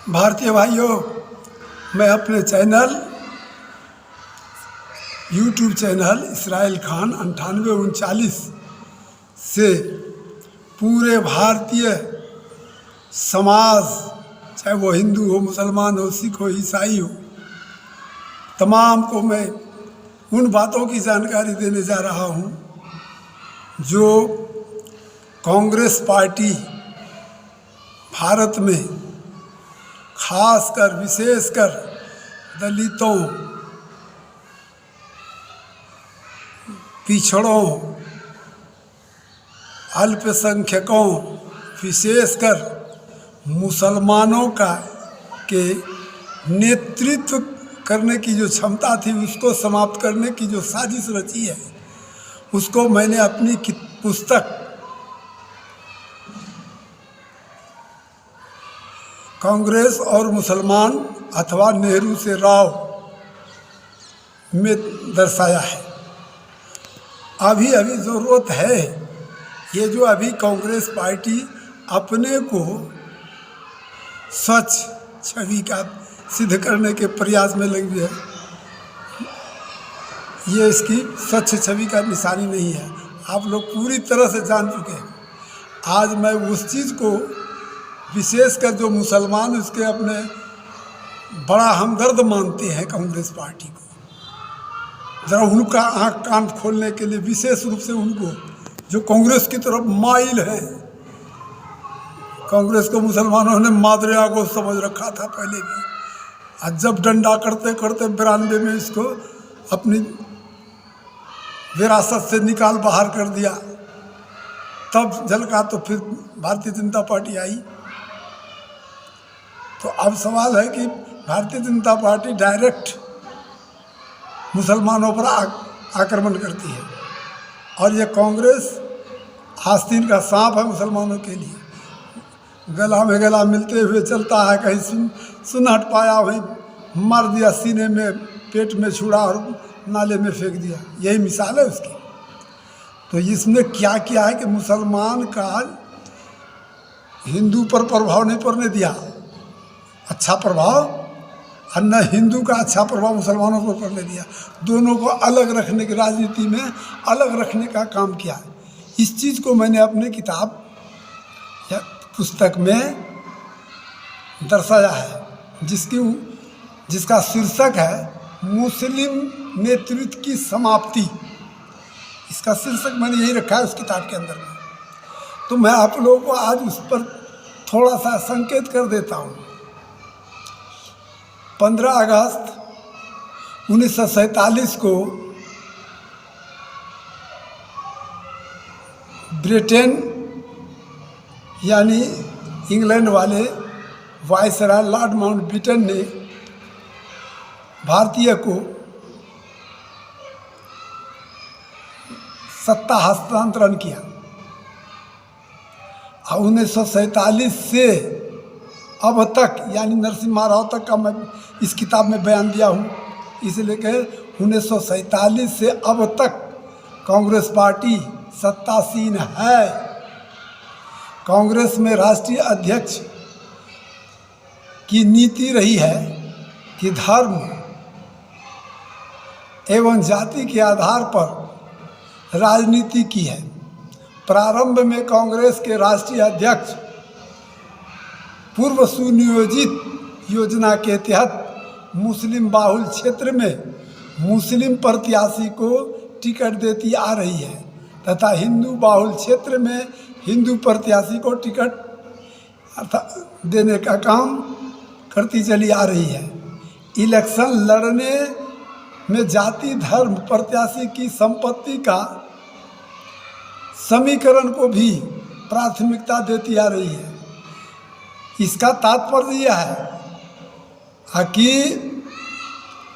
भारतीय भाइयों, मैं अपने यूट्यूब चैनल इसराइल खान 9839 से पूरे भारतीय समाज, चाहे वो हिंदू हो, मुसलमान हो, सिख हो, ईसाई हो, तमाम को मैं उन बातों की जानकारी देने जा रहा हूँ जो कांग्रेस पार्टी भारत में खासकर विशेषकर दलितों, पिछड़ों, अल्पसंख्यकों, विशेषकर मुसलमानों के नेतृत्व करने की जो क्षमता थी, उसको समाप्त करने की जो साजिश रची है, उसको मैंने अपनी पुस्तक कांग्रेस और मुसलमान अथवा नेहरू से राव में दर्शाया है। अभी ज़रूरत है, ये जो अभी कांग्रेस पार्टी अपने को स्वच्छ छवि का सिद्ध करने के प्रयास में लगी है, ये इसकी स्वच्छ छवि का निशानी नहीं है। आप लोग पूरी तरह से जान चुके हैं। आज मैं उस चीज़ को, विशेषकर जो मुसलमान उसके अपने बड़ा हमदर्द मानते हैं कांग्रेस पार्टी को, ज़रा उनका आँख कान खोलने के लिए, विशेष रूप से उनको जो कांग्रेस की तरफ माइल है। कांग्रेस को मुसलमानों ने मादरिया को समझ रखा था पहले भी, और जब डंडा करते करते 92 में इसको अपनी विरासत से निकाल बाहर कर दिया, तब झलका तो फिर भारतीय जनता पार्टी आई। तो अब सवाल है कि भारतीय जनता पार्टी डायरेक्ट मुसलमानों पर आक्रमण करती है, और ये कांग्रेस आस्तीन का सांप है मुसलमानों के लिए। गला में गला मिलते हुए चलता है, कहीं सुन हट पाया वहीं मार दिया, सीने में पेट में छुड़ा और नाले में फेंक दिया, यही मिसाल है उसकी। तो इसने क्या किया है कि मुसलमान का हिंदू पर प्रभाव नहीं पड़ने दिया, अच्छा प्रभाव, और न हिंदू का अच्छा प्रभाव मुसलमानों पर पड़ने दिया। दोनों को अलग रखने की, राजनीति में अलग रखने का काम किया। इस चीज़ को मैंने अपने किताब या पुस्तक में दर्शाया है, जिसका शीर्षक है मुस्लिम नेतृत्व की समाप्ति। इसका शीर्षक मैंने यही रखा है उस किताब के अंदर में। तो मैं आप लोगों को आज उस पर थोड़ा सा संकेत कर देता हूँ। 15 अगस्त 1947 को ब्रिटेन यानी इंग्लैंड वाले वायसराय लॉर्ड माउंटबेटन ने भारतीय को सत्ता हस्तांतरण किया, और 1947 से अब तक, यानी नरसिम्हा राव तक का मैं इस किताब में बयान दिया हूँ, इसलिए कि 1947 से अब तक कांग्रेस पार्टी सत्तासीन है। कांग्रेस में राष्ट्रीय अध्यक्ष की नीति रही है कि धर्म एवं जाति के आधार पर राजनीति की है। प्रारंभ में कांग्रेस के राष्ट्रीय अध्यक्ष पूर्व सुनियोजित योजना के तहत मुस्लिम बाहुल क्षेत्र में मुस्लिम प्रत्याशी को टिकट देती आ रही है, तथा हिंदू बाहुल क्षेत्र में हिंदू प्रत्याशी को टिकट देने का काम करती चली आ रही है। इलेक्शन लड़ने में जाति धर्म प्रत्याशी की संपत्ति का समीकरण को भी प्राथमिकता देती आ रही है। इसका तात्पर्य यह है कि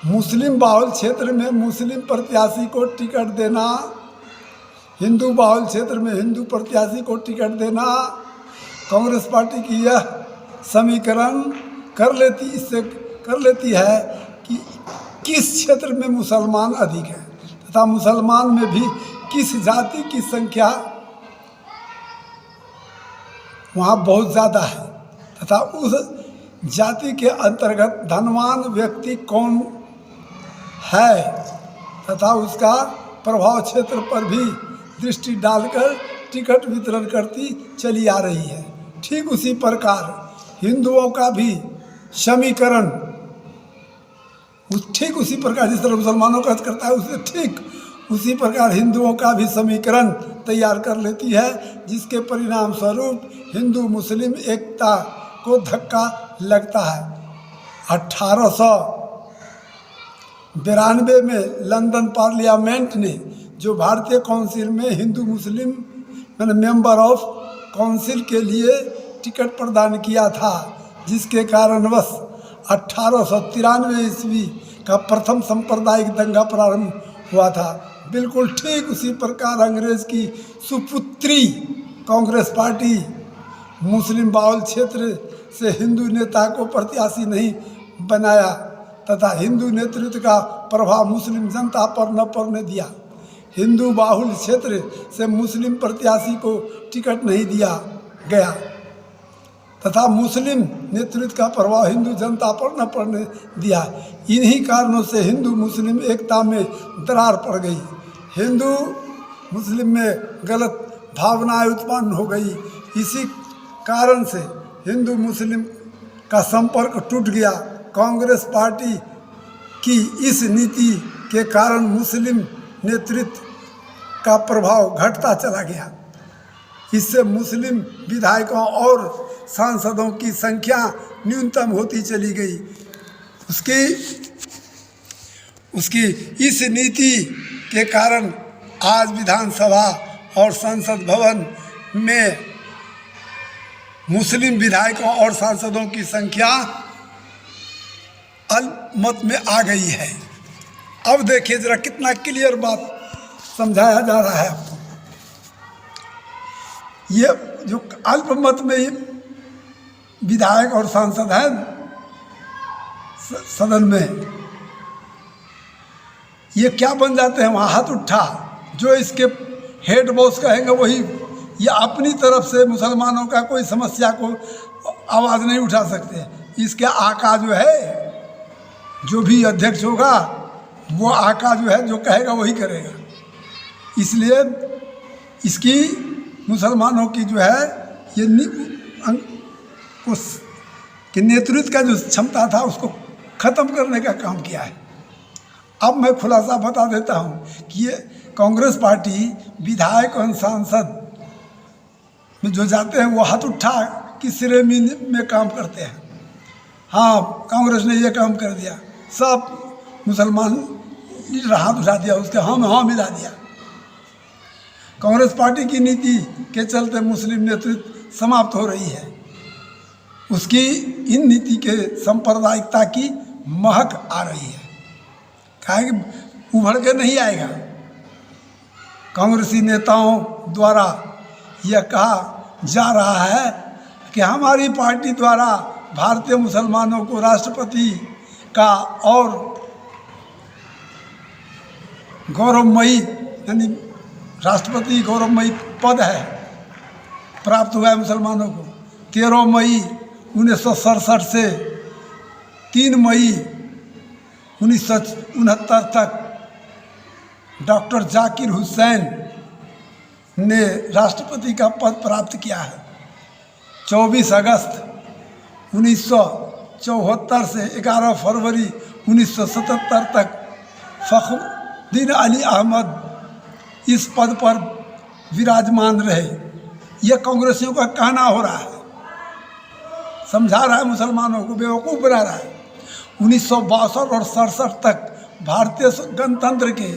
मुस्लिम बाहुल क्षेत्र में मुस्लिम प्रत्याशी को टिकट देना, हिंदू बाहुल क्षेत्र में हिंदू प्रत्याशी को टिकट देना, कांग्रेस पार्टी की यह समीकरण कर लेती है कि किस क्षेत्र में मुसलमान अधिक है, तथा मुसलमान में भी किस जाति की संख्या वहाँ बहुत ज़्यादा है, तथा उस जाति के अंतर्गत धनवान व्यक्ति कौन है तथा उसका प्रभाव क्षेत्र पर भी दृष्टि डालकर टिकट वितरण करती चली आ रही है। ठीक उसी प्रकार हिंदुओं का भी समीकरण ठीक उसी प्रकार जिस तरह मुसलमानों का करता है उससे ठीक उसी प्रकार हिंदुओं का भी समीकरण तैयार कर लेती है, जिसके परिणाम स्वरूप हिंदू मुस्लिम एकता को धक्का लगता है। 1892 में लंदन पार्लियामेंट ने जो भारतीय काउंसिल में हिंदू मुस्लिम मेंबर ऑफ काउंसिल के लिए टिकट प्रदान किया था, जिसके कारणवश 1893 ईस्वी का प्रथम सांप्रदायिक दंगा प्रारंभ हुआ था। बिल्कुल ठीक उसी प्रकार अंग्रेज की सुपुत्री कांग्रेस पार्टी मुस्लिम बाहुल क्षेत्र से हिंदू नेता को प्रत्याशी नहीं बनाया तथा हिंदू नेतृत्व का प्रभाव मुस्लिम जनता पर न पड़ने दिया। हिंदू बाहुल क्षेत्र से मुस्लिम प्रत्याशी को टिकट नहीं दिया गया तथा मुस्लिम नेतृत्व का प्रभाव हिंदू जनता पर न पड़ने दिया। इन्हीं कारणों से हिंदू मुस्लिम एकता में दरार पड़ गई। हिंदू मुस्लिम में गलत भावनाएं उत्पन्न हो गई। इसी कारण से हिंदू मुस्लिम का संपर्क टूट गया। कांग्रेस पार्टी की इस नीति के कारण मुस्लिम नेतृत्व का प्रभाव घटता चला गया। इससे मुस्लिम विधायकों और सांसदों की संख्या न्यूनतम होती चली गई। उसकी इस नीति के कारण आज विधानसभा और संसद भवन में मुस्लिम विधायकों और सांसदों की संख्या अल्पमत में आ गई है। अब देखिए जरा कितना क्लियर बात समझाया जा रहा है आपको। ये जो अल्पमत में विधायक और सांसद हैं सदन में, ये क्या बन जाते हैं? वहाँ हाथ उठा, जो इसके हेड बॉस कहेंगे वही। ये अपनी तरफ से मुसलमानों का कोई समस्या को आवाज़ नहीं उठा सकते। इसके आका जो है, जो भी अध्यक्ष होगा वो आका जो है जो कहेगा वही करेगा। इसलिए इसकी मुसलमानों की जो है ये कि नेतृत्व का जो क्षमता था उसको ख़त्म करने का काम किया है। अब मैं खुलासा बता देता हूँ कि ये कांग्रेस पार्टी विधायक और सांसद में जो जाते हैं वो हाथ उठा कि श्रेणी में काम करते हैं। हाँ, कांग्रेस ने ये काम कर दिया, सब मुसलमान लीडर हाथ उठा दिया, उसके हाँ मिला दिया। कांग्रेस पार्टी की नीति के चलते मुस्लिम नेतृत्व समाप्त हो रही है। उसकी इन नीति के सांप्रदायिकता की महक आ रही है। कहा कि उभर के नहीं आएगा। कांग्रेसी नेताओं द्वारा यह कहा जा रहा है कि हमारी पार्टी द्वारा भारतीय मुसलमानों को राष्ट्रपति का और गौरवमयी यानी राष्ट्रपति गौरवमयी पद है प्राप्त हुआ है मुसलमानों को। 13 मई 1967 से 3 मई 1969 तक डॉक्टर जाकिर हुसैन ने राष्ट्रपति का पद प्राप्त किया है। 24 अगस्त 1974 से 11 फरवरी 1977 तक फखरुद्दीन अली अहमद इस पद पर विराजमान रहे। यह कांग्रेसियों का कहना हो रहा है, समझा रहा है, मुसलमानों को बेवकूफ़ बना रहा है। 1962 और 67 तक भारतीय गणतंत्र के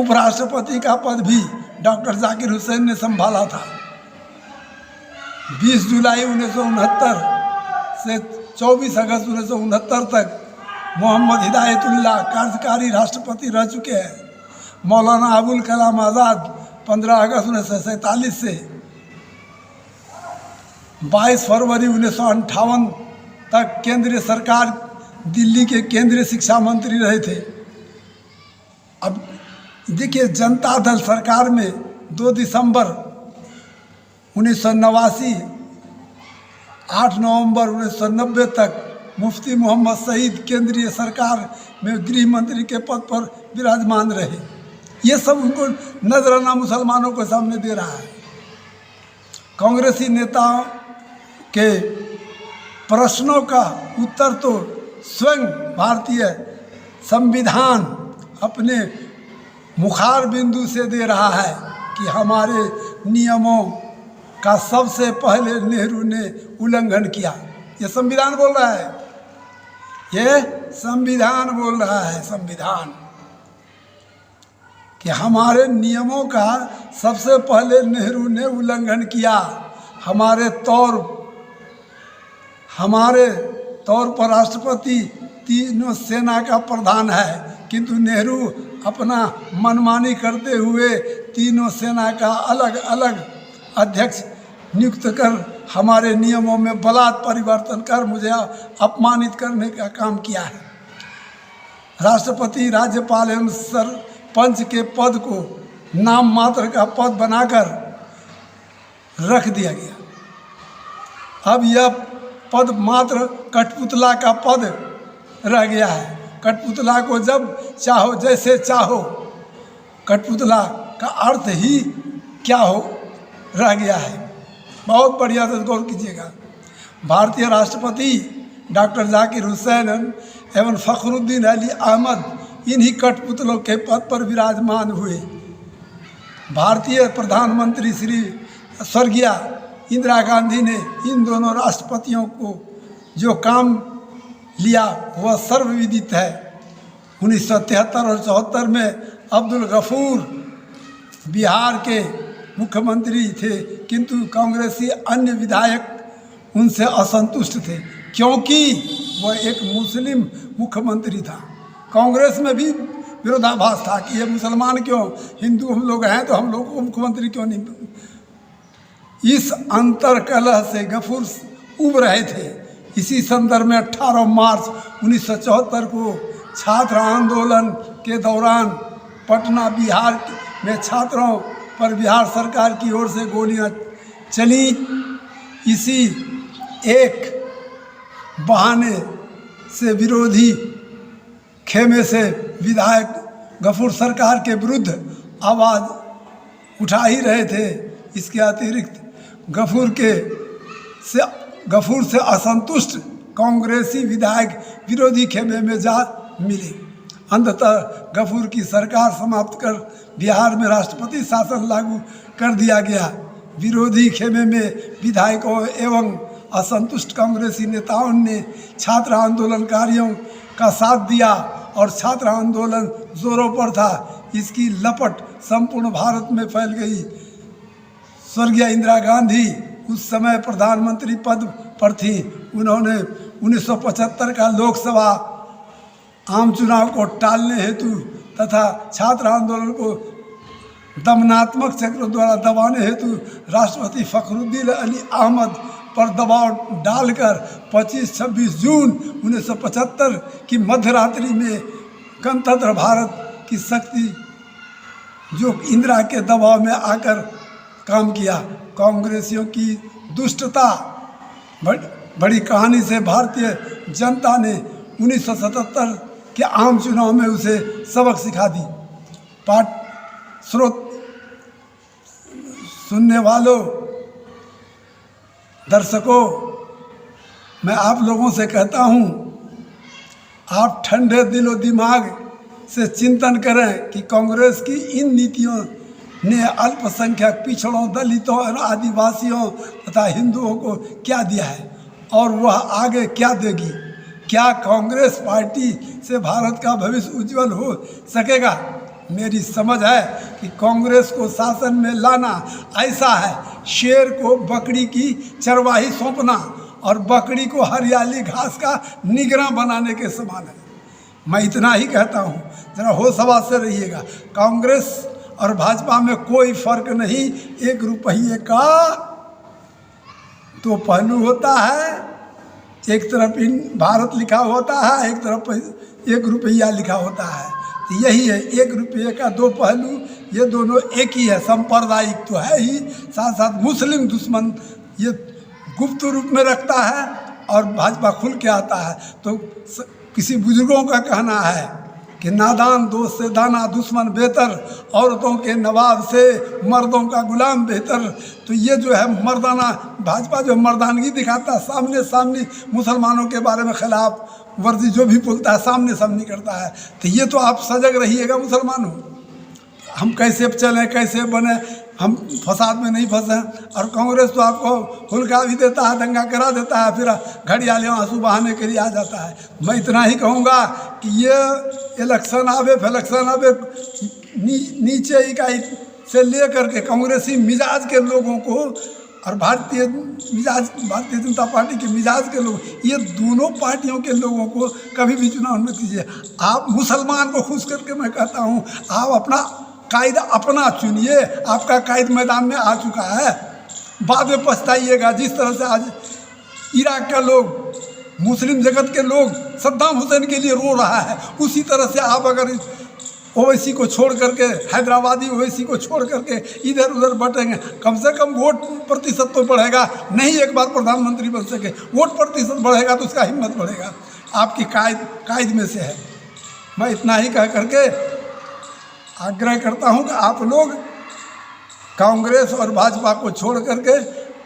उपराष्ट्रपति का पद भी डॉक्टर जाकिर हुसैन ने संभाला था। 20 जुलाई 1969 से 24 अगस्त 1969 तक मोहम्मद हिदायतुल्लाह कार्यकारी राष्ट्रपति रह चुके हैं। मौलाना अबुल कलाम आज़ाद 15 अगस्त 1947 से 22 फरवरी 1958 तक केंद्रीय सरकार दिल्ली के केंद्रीय शिक्षा मंत्री रहे थे। अब देखिए, जनता दल सरकार में 2 दिसंबर 1989 8 नवंबर 1990 तक मुफ्ती मोहम्मद सईद केंद्रीय सरकार में गृह मंत्री के पद पर विराजमान रहे। ये सब उनको नजराना मुसलमानों के सामने दे रहा है। कांग्रेसी नेताओं के प्रश्नों का उत्तर तो स्वयं भारतीय संविधान अपने मुखार बिंदु से दे रहा है कि हमारे नियमों का सबसे पहले नेहरू ने उल्लंघन किया। ये संविधान बोल रहा है, ये संविधान बोल रहा है, संविधान कि हमारे नियमों का सबसे पहले नेहरू ने उल्लंघन किया। हमारे तौर पर राष्ट्रपति तीनों सेना का प्रधान है, किंतु नेहरू अपना मनमानी करते हुए तीनों सेना का अलग अलग अध्यक्ष नियुक्त कर हमारे नियमों में बलात् परिवर्तन कर मुझे अपमानित करने का काम किया है। राष्ट्रपति राज्यपाल एवं सरपंच के पद को नाम मात्र का पद बनाकर रख दिया गया। अब यह पद मात्र कठपुतला का पद रह गया है। कठपुतला को जब चाहो जैसे चाहो, कठपुतला का अर्थ ही क्या हो रह गया है। बहुत बढ़िया से गौर कीजिएगा। भारतीय राष्ट्रपति डॉक्टर जाकिर हुसैन एवं फ़खरुद्दीन अली अहमद इन्हीं कठपुतलों के पद पर विराजमान हुए। भारतीय प्रधानमंत्री श्री स्वर्गीय इंदिरा गांधी ने इन दोनों राष्ट्रपतियों को जो काम लिया वह सर्वविदित है। 1973 और 74 में अब्दुल गफूर बिहार के मुख्यमंत्री थे, किंतु कांग्रेसी अन्य विधायक उनसे असंतुष्ट थे क्योंकि वह एक मुस्लिम मुख्यमंत्री था। कांग्रेस में भी विरोधाभास था कि ये मुसलमान क्यों, हिंदू हम लोग हैं तो हम लोग को मुख्यमंत्री क्यों नहीं। इस अंतर कलह से गफूर उब रहे थे। इसी संदर्भ में 18 मार्च 1974 को छात्र आंदोलन के दौरान पटना बिहार में छात्रों पर बिहार सरकार की ओर से गोलियां चली। इसी एक बहाने से विरोधी खेमे से विधायक गफूर सरकार के विरुद्ध आवाज़ उठा ही रहे थे। इसके अतिरिक्त गफूर से असंतुष्ट कांग्रेसी विधायक विरोधी खेमे में जा मिले। अंततः गफूर की सरकार समाप्त कर बिहार में राष्ट्रपति शासन लागू कर दिया गया। विरोधी खेमे में विधायकों एवं असंतुष्ट कांग्रेसी नेताओं ने छात्र आंदोलनकारियों का साथ दिया और छात्र आंदोलन जोरों पर था। इसकी लपट संपूर्ण भारत में फैल गई। स्वर्गीय इंदिरा गांधी उस समय प्रधानमंत्री पद पर थी। उन्होंने 1975 का लोकसभा आम चुनाव को टालने हेतु तथा छात्र आंदोलन को दमनात्मक चक्रों द्वारा दबाने हेतु राष्ट्रपति फ़खरुद्दीन अली अहमद पर दबाव डालकर 25-26 जून 1975 की मध्यरात्रि में गणतंत्र भारत की शक्ति जो इंदिरा के दबाव में आकर काम किया। कांग्रेसियों की दुष्टता बड़ी कहानी से भारतीय जनता ने 1977 के आम चुनाव में उसे सबक सिखा दी। स्रोत सुनने वालों, दर्शकों, मैं आप लोगों से कहता हूँ, आप ठंडे दिलो दिमाग से चिंतन करें कि कांग्रेस की इन नीतियों ने अल्पसंख्यक पिछड़ों, दलितों और आदिवासियों तथा हिंदुओं को क्या दिया है और वह आगे क्या देगी। क्या कांग्रेस पार्टी से भारत का भविष्य उज्जवल हो सकेगा? मेरी समझ है कि कांग्रेस को शासन में लाना ऐसा है शेर को बकरी की चरवाही सौंपना और बकरी को हरियाली घास का निगरान बनाने के समान है। मैं इतना ही कहता हूँ, जरा होश हवास से रहिएगा। कांग्रेस और भाजपा में कोई फर्क नहीं। एक रुपये का तो पहलू होता है, एक तरफ इन भारत लिखा होता है, एक तरफ 1 रुपया लिखा होता है। तो यही है, 1 रुपये का 2 पहलू, ये दोनों एक ही है। सांप्रदायिक तो है ही, साथ साथ मुस्लिम दुश्मन ये गुप्त रूप में रखता है और भाजपा खुल के आता है। तो किसी बुजुर्गों का कहना है कि नादान दोस्त से दाना दुश्मन बेहतर, औरतों के नवाब से मर्दों का गुलाम बेहतर। तो ये जो है मर्दाना भाजपा जो मर्दानगी दिखाता है, सामने सामने मुसलमानों के बारे में खिलाफ वर्जी जो भी बोलता है सामने सामने करता है। तो ये तो आप सजग रहिएगा मुसलमानों, हम कैसे चलें कैसे बने, हम फसाद में नहीं फंसे। और कांग्रेस तो आपको हुलका भी देता है, दंगा करा देता है, फिर घड़ियाले आंसू बहाने के लिए आ जाता है। मैं इतना ही कहूँगा कि ये इलेक्शन आवे फैलेक्शन आवे, नीचे इकाई से ले करके कांग्रेसी मिजाज के लोगों को और भारतीय जनता पार्टी के मिजाज के लोग, ये दोनों पार्टियों के लोगों को कभी भी चुनाव में कीजिए। आप मुसलमान को खुश करके मैं कहता हूँ, आप अपना कायद अपना चुनिए। आपका कायद मैदान में आ चुका है, बाद में पछताइएगा। जिस तरह से आज इराक का लोग, मुस्लिम जगत के लोग सद्दाम हुसैन के लिए रो रहा है, उसी तरह से आप अगर ओवैसी को छोड़ करके, हैदराबादी ओवैसी को छोड़ करके इधर उधर बटेंगे, कम से कम वोट प्रतिशत तो बढ़ेगा। नहीं एक बार प्रधानमंत्री बन सके, वोट प्रतिशत बढ़ेगा तो उसका हिम्मत बढ़ेगा। आपकी कायद में से है। मैं इतना ही कह करके आग्रह करता हूं कि आप लोग कांग्रेस और भाजपा को छोड़ करके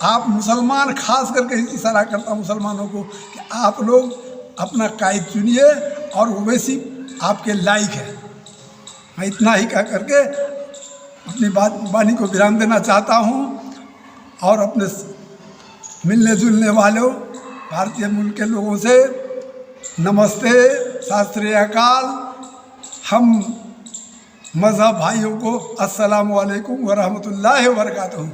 आप मुसलमान, खास करके इशारा करता हूं मुसलमानों को कि आप लोग अपना कायद चुनिए और ओवैसी आपके लायक है। मैं इतना ही कह करके अपनी वाणी को विराम देना चाहता हूं। और अपने मिलने जुलने वालों भारतीय मूल के लोगों से नमस्ते, सत श्री अकाल। हम मज़हब भाइयों को अस्सलामु अलैकुम व रहमतुल्लाहि व बरकातहू।